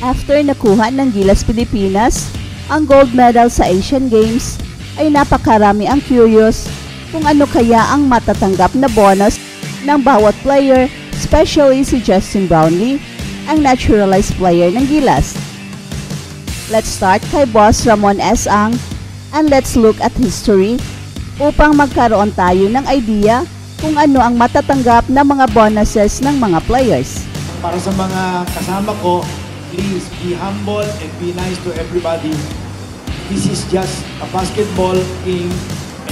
After nakuha ng Gilas Pilipinas ang gold medal sa Asian Games, ay napakarami ang curious kung ano kaya ang matatanggap na bonus ng bawat player, especially si Justin Brownlee, ang naturalized player ng Gilas. Let's start kay Boss Ramon S. Ang and let's look at history upang magkaroon tayo ng idea kung ano ang matatanggap na mga bonuses ng mga players. Para sa mga kasama ko, please be humble and be nice to everybody. This is just a basketball game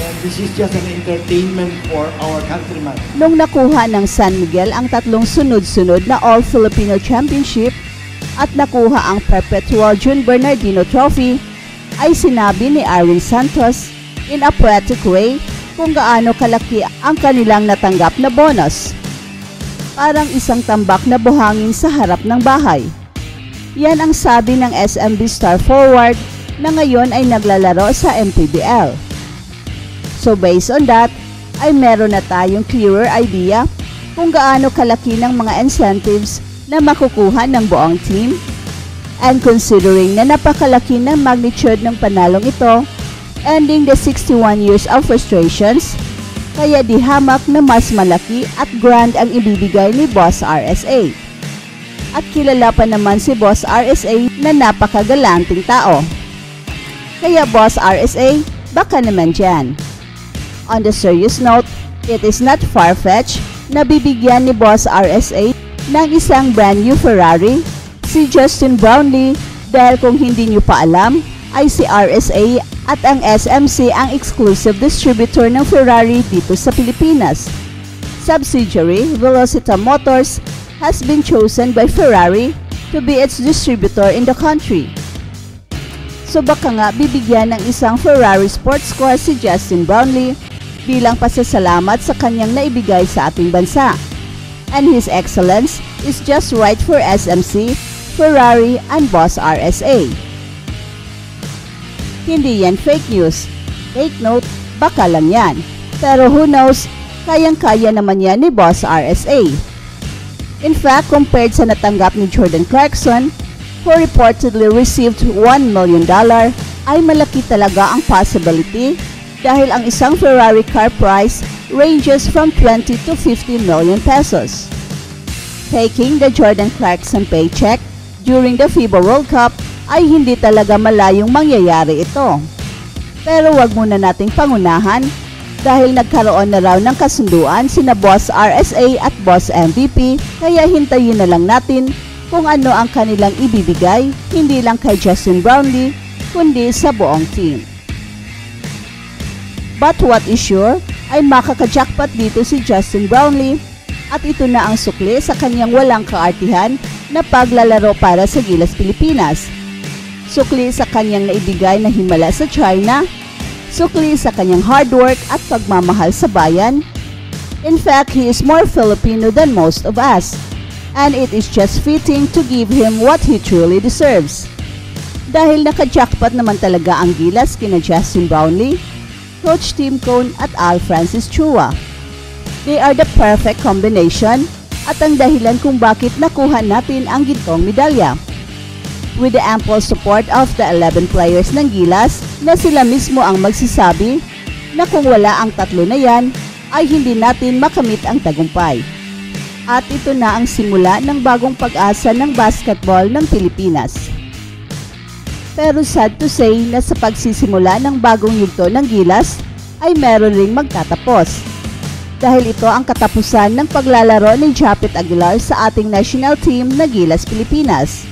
and this is just an entertainment for our countrymen. Nung nakuha ng San Miguel ang tatlong sunod-sunod na All-Filipino Championship at nakuha ang Perpetual June Bernardino Trophy, ay sinabi ni Arwin Santos in a poetic way kung gaano kalaki ang kanilang natanggap na bonus. Parang isang tambak na buhangin sa harap ng bahay. Yan ang sabi ng SMB star forward na ngayon ay naglalaro sa MPBL. So based on that, ay meron na tayong clearer idea kung gaano kalaki ng mga incentives na makukuha ng buong team. And considering na napakalaki ng magnitude ng panalong ito, ending the 61 years of frustrations, kaya di hamak na mas malaki at grand ang ibibigay ni Boss RSA. At kilala pa naman si Boss RSA na napakagalanting tao. Kaya Boss RSA, baka naman dyan. On the serious note, it is not far-fetched na bibigyan ni Boss RSA ng isang brand new Ferrari, si Justin Brownlee, dahil kung hindi nyo pa alam, ay si RSA at ang SMC ang exclusive distributor ng Ferrari dito sa Pilipinas. Subsidiary Velocita Motors has been chosen by Ferrari to be its distributor in the country. So baka nga bibigyan ng isang Ferrari sports car si Justin Brownlee bilang pasasalamat sa kanyang naibigay sa ating bansa. And his excellence is just right for SMC, Ferrari, and Boss RSA. Hindi yan fake news. Take note, baka lang yan. Pero who knows, kayang-kaya naman yan ni Boss RSA. In fact, compared sa natanggap ni Jordan Clarkson, who reportedly received $1 million, ay malaki talaga ang possibility dahil ang isang Ferrari car price ranges from 20 to 50 million pesos. Taking the Jordan Clarkson paycheck during the FIBA World Cup ay hindi talaga malayong mangyayari ito. Pero wag muna nating pangunahan dahil nagkaroon na raw ng kasunduan sina Boss RSA at Boss MVP, kaya hintayin na lang natin kung ano ang kanilang ibibigay, hindi lang kay Justin Brownlee, kundi sa buong team. But what is sure, ay makaka-jackpot dito si Justin Brownlee at ito na ang sukli sa kanyang walang kaartihan na paglalaro para sa Gilas Pilipinas. Sukli sa kanyang naibigay na himala sa China, sukli sa kanyang hard work at pagmamahal sa bayan. In fact, he is more Filipino than most of us. And it is just fitting to give him what he truly deserves. Dahil naka-jackpot naman talaga ang Gilas kina Justin Brownlee, Coach Tim Cone at Al Francis Chua. They are the perfect combination at ang dahilan kung bakit nakuha natin ang gintong medalya. With the ample support of the 11 players ng Gilas na sila mismo ang magsasabi na kung wala ang tatlo na yan, ay hindi natin makamit ang tagumpay. At ito na ang simula ng bagong pag-asa ng basketball ng Pilipinas. Pero sad to say na sa pagsisimula ng bagong yugto ng Gilas ay meron ring magtatapos. Dahil ito ang katapusan ng paglalaro ni Japet Aguilar sa ating national team na Gilas Pilipinas.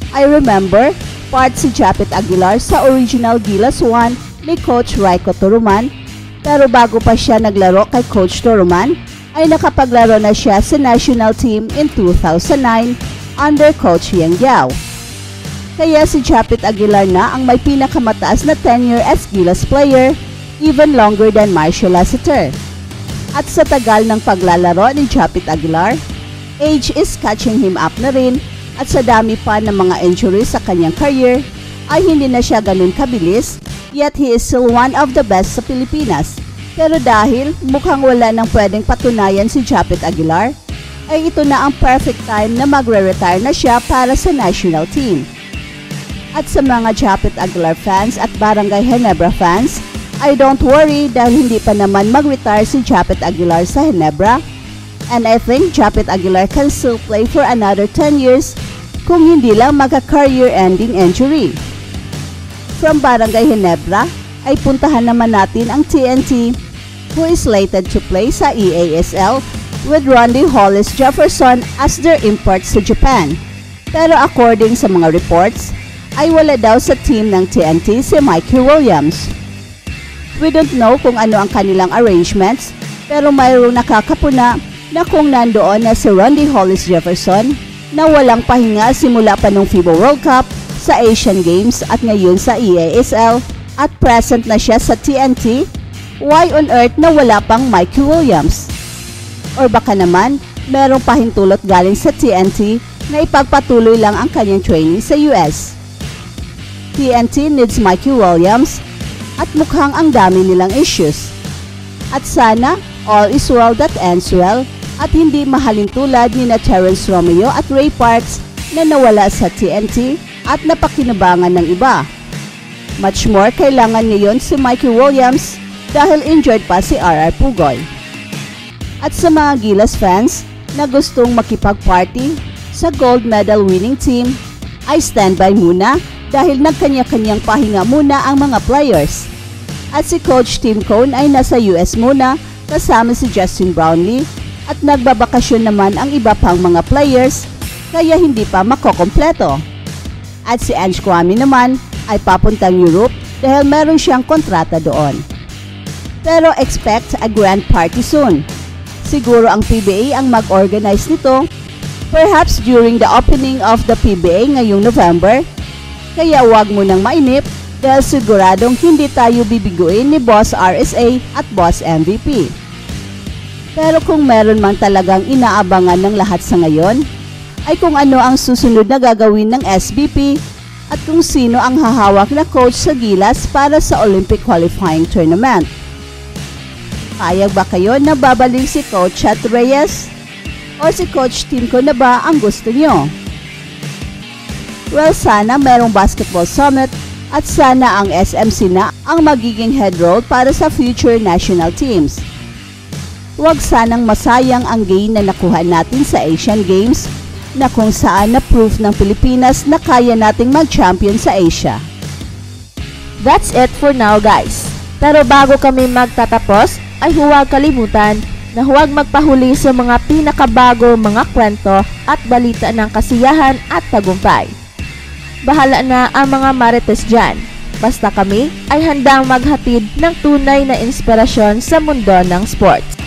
I remember, part si Japet Aguilar sa original Gilas 1 ni Coach Raiko Turuman, pero bago pa siya naglaro kay Coach Turuman, ay nakapaglaro na siya sa national team in 2009 under Coach Yang Yao. Kaya si Japet Aguilar na ang may pinakamataas na tenure as Gilas player, even longer than Marcio Lassiter. At sa tagal ng paglalaro ni Japet Aguilar, age is catching him up na rin at sa dami pa ng mga injuries sa kanyang career, ay hindi na siya ganun kabilis, yet he is still one of the best sa Pilipinas. Pero dahil mukhang wala nang pwedeng patunayan si Japet Aguilar, ay ito na ang perfect time na magre-retire na siya para sa national team. At sa mga Japet Aguilar fans at Barangay Ginebra fans, ay don't worry dahil hindi pa naman mag-retire si Japet Aguilar sa Ginebra. And I think Japet Aguilar can still play for another 10 years kung hindi lang magka-career-ending injury. From Barangay Ginebra, ay puntahan naman natin ang TNT, who is slated to play sa EASL with Randy Hollis Jefferson as their import sa Japan. Pero according sa mga reports, ay wala daw sa team ng TNT si Mikey Williams. We don't know kung ano ang kanilang arrangements, pero mayroong nakakapuna na kung nandoon na si Randy Hollis Jefferson na walang pahinga simula pa nung FIBA World Cup, sa Asian Games at ngayon sa EASL at present na siya sa TNT, why on earth na wala pang Mikey Williams? Or baka naman, merong pahintulot galing sa TNT na ipagpatuloy lang ang kanyang training sa US. TNT needs Mikey Williams at mukhang ang dami nilang issues. At sana, all is well that ends well at hindi mahalin tulad ni na Terrence Romeo at Ray Parks na nawala sa TNT at napakinabangan ng iba. Much more kailangan ngayon si Mikey Williams dahil injured pa si RR Pugoy. At sa mga Gilas fans na gustong makipag-party sa gold medal winning team, ay standby muna dahil nagkanya-kanyang pahinga muna ang mga players. At si Coach Tim Cone ay nasa US muna kasama si Justin Brownlee at nagbabakasyon naman ang iba pang mga players kaya hindi pa makokompleto. At si Ange Kwame naman ay papuntang Europe dahil meron siyang kontrata doon. Pero expect a grand party soon. Siguro ang PBA ang mag-organize nito, perhaps during the opening of the PBA ngayong November. Kaya huwag mo nang mainip dahil siguradong hindi tayo bibiguin ni Boss RSA at Boss MVP. Pero kung meron man talagang inaabangan ng lahat sa ngayon, ay kung ano ang susunod na gagawin ng SBP at kung sino ang hahawak na coach sa Gilas para sa Olympic Qualifying Tournament. Payag ba kayo na babalik si Coach Chat Reyes? O si Coach Tim Cone na ba ang gusto nyo? Well, sana merong basketball summit at sana ang SMC na ang magiging head role para sa future national teams. Huwag sanang masayang ang gain na nakuha natin sa Asian Games na kung saan na proof ng Pilipinas na kaya nating mag-champion sa Asia. That's it for now, guys. Pero bago kami magtatapos, ay huwag kalimutan na huwag magpahuli sa mga pinakabago mga kwento at balita ng kasiyahan at tagumpay. Bahala na ang mga marites dyan. Basta kami ay handang maghatid ng tunay na inspirasyon sa mundo ng sports.